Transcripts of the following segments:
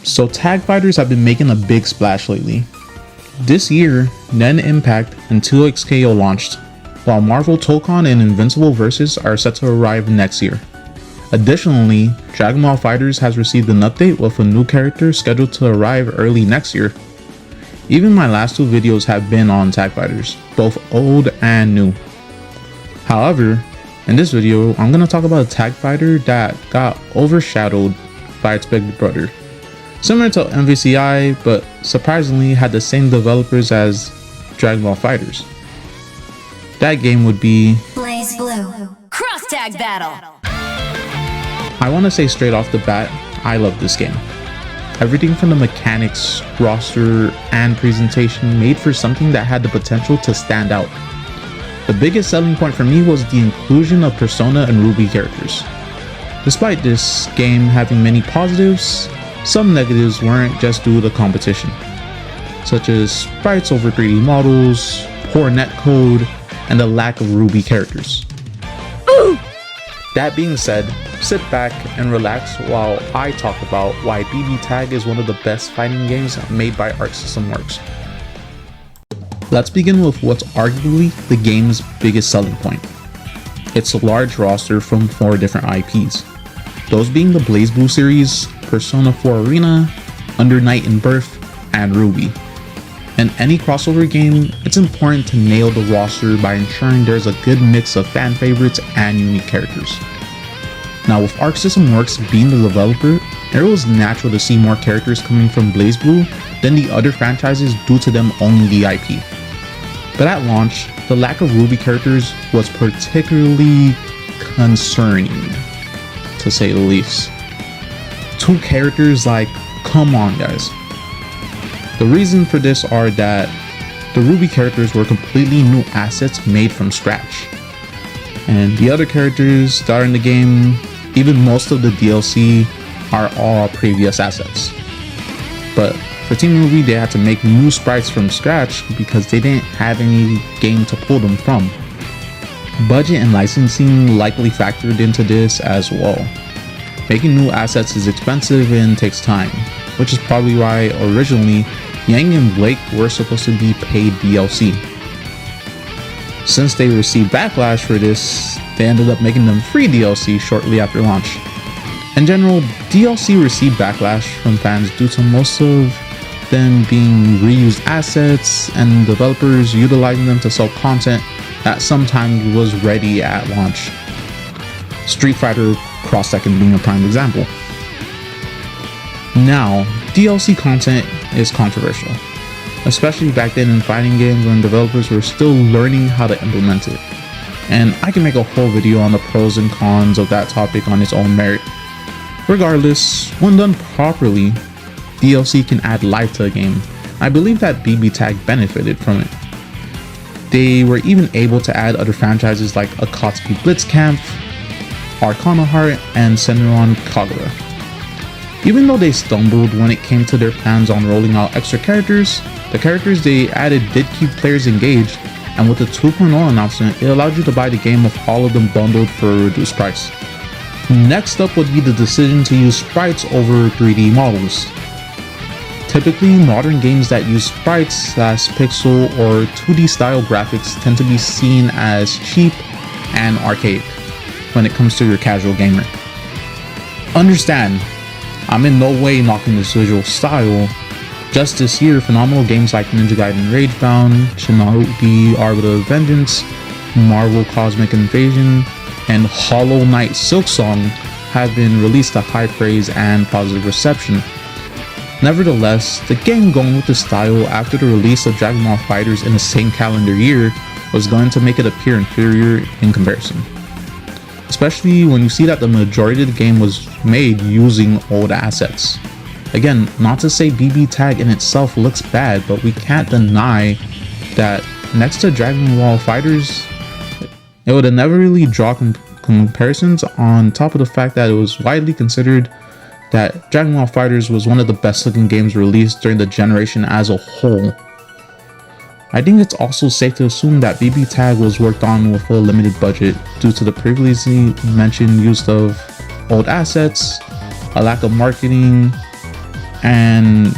So tag fighters have been making a big splash lately. This year, Nen Impact and 2XKO launched, while Marvel Tokon and Invincible Versus are set to arrive next year. Additionally, Dragon Ball FighterZ has received an update with a new character scheduled to arrive early next year. Even my last two videos have been on tag fighters, both old and new. However, in this video, I'm going to talk about a tag fighter that got overshadowed by its big brother. Similar to MVCI, but surprisingly had the same developers as Dragon Ball FighterZ. That game would be Blaze Blue Cross Tag Battle. I want to say straight off the bat, I love this game. Everything from the mechanics, roster, and presentation made for something that had the potential to stand out. The biggest selling point for me was the inclusion of Persona and Ruby characters. Despite this game having many positives, some negatives weren't just due to competition, such as sprites over 3D models, poor netcode, and the lack of Ruby characters. That being said, sit back and relax while I talk about why BBTAG is one of the best fighting games made by Arc System Works. Let's begin with what's arguably the game's biggest selling point. Its large roster from 4 different IPs, those being the Blaze Blue series, Persona 4 Arena, Under Night in Birth, and Ruby. In any crossover game, it's important to nail the roster by ensuring there's a good mix of fan favorites and unique characters. Now with Arc System Works being the developer, it was natural to see more characters coming from Blaze Blue than the other franchises due to them owning the IP. But at launch, the lack of Ruby characters was particularly concerning, to say the least. 2 characters, like, come on guys. The reason for this are that the Ruby characters were completely new assets made from scratch. And the other characters that are in the game, even most of the DLC, are all previous assets. But for Team Ruby, they had to make new sprites from scratch because they didn't have any game to pull them from. Budget and licensing likely factored into this as well. Making new assets is expensive and takes time, which is probably why originally Yang and Blake were supposed to be paid DLC. Since they received backlash for this, they ended up making them free DLC shortly after launch. In general, DLC received backlash from fans due to most of them being reused assets and developers utilizing them to sell content that sometimes was ready at launch. Street Fighter Cross Tekken being a prime example. Now, DLC content is controversial, especially back then in fighting games when developers were still learning how to implement it. And I can make a whole video on the pros and cons of that topic on its own merit. Regardless, when done properly, DLC can add life to a game. I believe that BBTAG benefited from it. They were even able to add other franchises like Akatsuki Blitzkampf, Arcana Heart, and Senran Kagura. Even though they stumbled when it came to their plans on rolling out extra characters, the characters they added did keep players engaged, and with the 2.0 announcement, it allowed you to buy the game with all of them bundled for a reduced price. Next up would be the decision to use sprites over 3D models. Typically, modern games that use sprites as pixel or 2D style graphics tend to be seen as cheap and archaic when it comes to your casual gamer. Understand, I'm in no way knocking this visual style. Just this year, phenomenal games like Ninja Gaiden Ragebound, Shinobi Arbiter of Vengeance, Marvel Cosmic Invasion, and Hollow Knight Silksong have been released to high praise and positive reception. Nevertheless, the getting going with the style after the release of Dragon Ball FighterZ in the same calendar year was going to make it appear inferior in comparison. Especially when you see that the majority of the game was made using old assets. Again, not to say BBTAG in itself looks bad, but we can't deny that next to Dragon Ball FighterZ, it would have never really draw comparisons, on top of the fact that it was widely considered that Dragon Ball FighterZ was one of the best looking games released during the generation as a whole. I think it's also safe to assume that BBTAG was worked on with a limited budget due to the previously mentioned use of old assets, a lack of marketing, and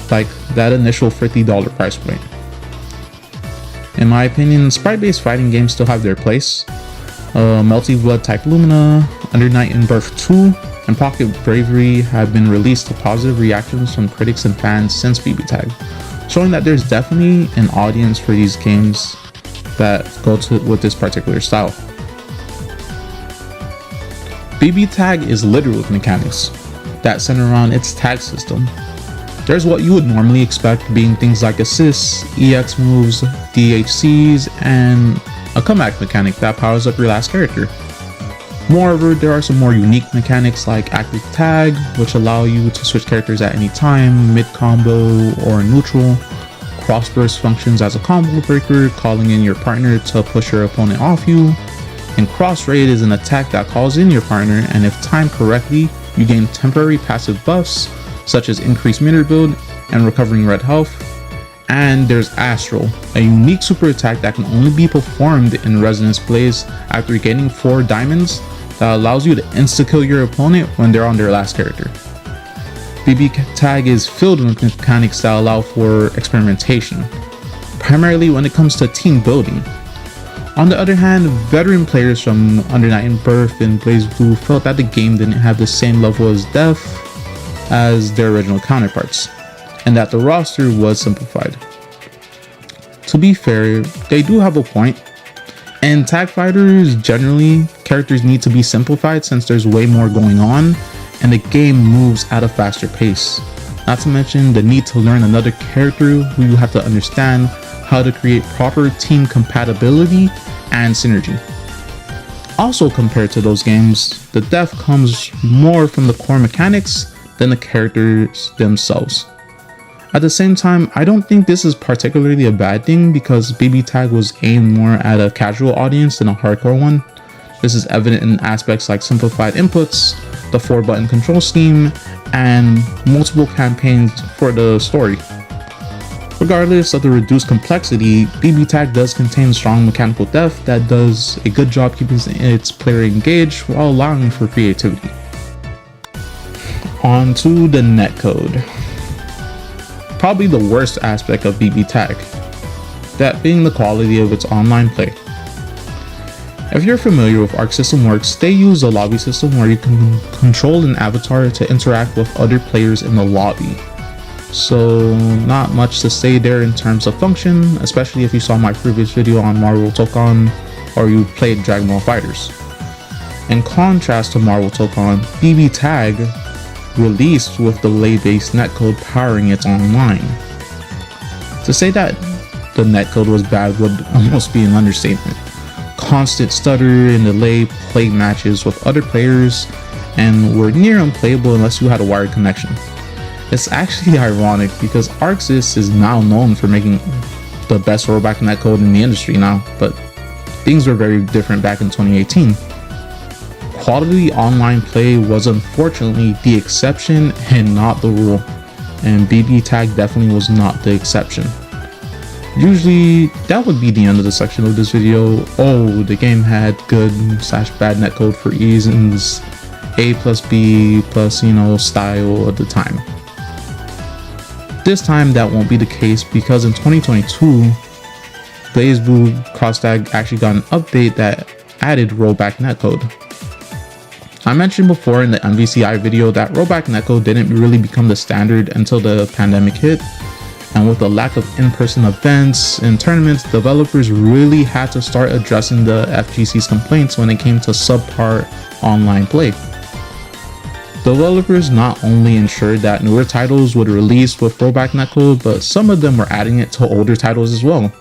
like that initial $50 price point. In my opinion, sprite-based fighting games still have their place. Melty Blood Type Lumina, Under Night in Birth 2, and Pocket Bravery have been released to positive reactions from critics and fans since BBTAG, showing that there's definitely an audience for these games that go with this particular style. BBTAG is littered with mechanics that center around its tag system. There's what you would normally expect, being things like assists, EX moves, DHCs, and a comeback mechanic that powers up your last character. Moreover, there are some more unique mechanics like active tag, which allow you to switch characters at any time, mid-combo or neutral. Crossburst functions as a combo breaker, calling in your partner to push your opponent off you. And cross raid is an attack that calls in your partner, and if timed correctly, you gain temporary passive buffs such as increased meter build and recovering red health. And there's Astral, a unique super attack that can only be performed in Resonance Blaze after gaining 4 diamonds that allows you to insta-kill your opponent when they're on their last character. BBTAG is filled with mechanics that allow for experimentation, primarily when it comes to team building. On the other hand, veteran players from Under Night in Birth and BlazBlue felt that the game didn't have the same level of depth as their original counterparts, and that the roster was simplified. To be fair, they do have a point. In tag fighters, generally, characters need to be simplified since there's way more going on, and the game moves at a faster pace. Not to mention the need to learn another character who you have to understand how to create proper team compatibility and synergy. Also, compared to those games, the depth comes more from the core mechanics than the characters themselves. At the same time, I don't think this is particularly a bad thing because BBTAG was aimed more at a casual audience than a hardcore one. This is evident in aspects like simplified inputs, the 4-button control scheme, and multiple campaigns for the story. Regardless of the reduced complexity, BBTAG does contain strong mechanical depth that does a good job keeping its player engaged while allowing for creativity. On to the netcode. Probably the worst aspect of BBTAG, that being the quality of its online play. If you're familiar with Arc System Works, they use a lobby system where you can control an avatar to interact with other players in the lobby. So not much to say there in terms of function, especially if you saw my previous video on Marvel Tokon or you played Dragon Ball Fighters. In contrast to Marvel Tokon, BBTAG released with delay-based netcode powering its online. To say that the netcode was bad would almost be an understatement. Constant stutter and delay plagued matches with other players and were near unplayable unless you had a wired connection. It's actually ironic because ArcSys is now known for making the best rollback netcode in the industry now, but things were very different back in 2018. Quality online play was unfortunately the exception and not the rule, and BBTAG definitely was not the exception. Usually that would be the end of the section of this video. Oh, the game had good/bad netcode for reasons A plus B plus style at the time. This time that won't be the case because in 2022 BlazBlue CrossTag actually got an update that added rollback netcode. I mentioned before in the MVCI video that rollback netcode didn't really become the standard until the pandemic hit, and with the lack of in-person events and tournaments, developers really had to start addressing the FGC's complaints when it came to subpar online play. Developers not only ensured that newer titles would release with rollback netcode, but some of them were adding it to older titles as well.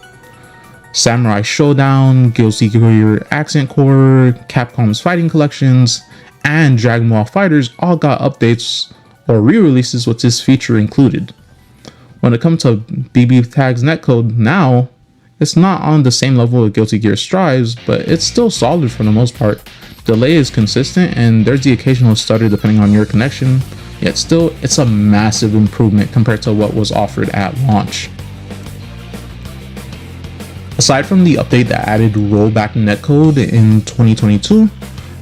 Samurai Showdown, Guilty Gear Accent Core, Capcom's Fighting Collections, and Dragon Ball Fighters all got updates or re-releases with this feature included. When it comes to BBTAG's netcode now, it's not on the same level of Guilty Gear Strives, but it's still solid for the most part. Delay is consistent and there's the occasional stutter depending on your connection, yet still it's a massive improvement compared to what was offered at launch. Aside from the update that added rollback netcode in 2022,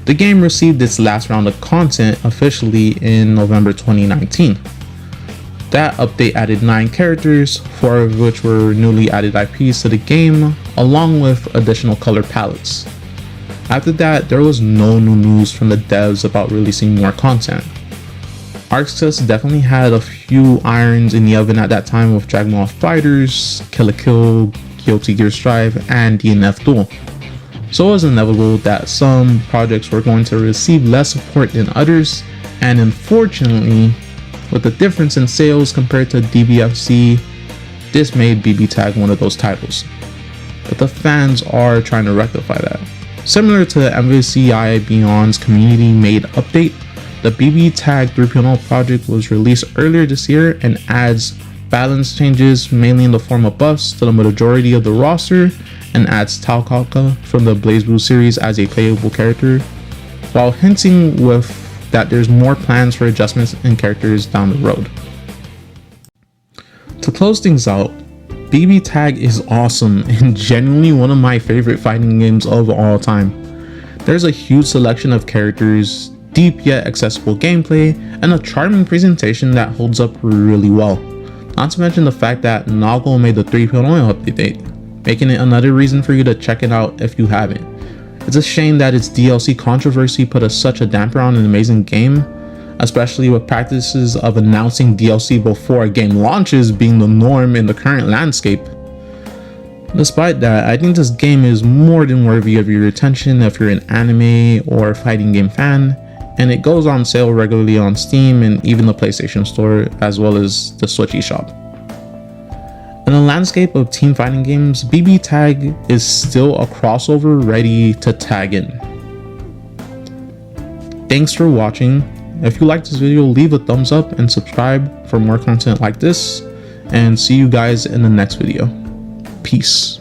the game received its last round of content officially in November 2019. That update added 9 characters, 4 of which were newly added IPs to the game, along with additional color palettes. After that, there was no new news from the devs about releasing more content. ArcSys definitely had a few irons in the oven at that time with Dragon Ball Fighters, Kill la Kill, Guilty Gear Strive, and DNF Duel. So it was inevitable that some projects were going to receive less support than others, and unfortunately, with the difference in sales compared to DBFZ, this made BBTAG one of those titles. But the fans are trying to rectify that. Similar to the MVCI Beyond's community-made update, the BBTAG 3.0 project was released earlier this year and adds balance changes mainly in the form of buffs to the majority of the roster and adds Talkaka from the BlazBlue series as a playable character, while hinting with that there's more plans for adjustments in characters down the road. To close things out, BBTAG is awesome and genuinely one of my favorite fighting games of all time. There's a huge selection of characters, deep yet accessible gameplay, and a charming presentation that holds up really well. Not to mention the fact that Noggle made the 3.0 update, making it another reason for you to check it out if you haven't. It's a shame that its DLC controversy put such a damper on an amazing game, especially with practices of announcing DLC before a game launches being the norm in the current landscape. Despite that, I think this game is more than worthy of your attention if you're an anime or fighting game fan, and it goes on sale regularly on Steam and even the PlayStation Store, as well as the Switch eShop. In the landscape of team fighting games, BBTAG is still a crossover ready to tag in. Thanks for watching. If you liked this video, leave a thumbs up and subscribe for more content like this, and see you guys in the next video. Peace.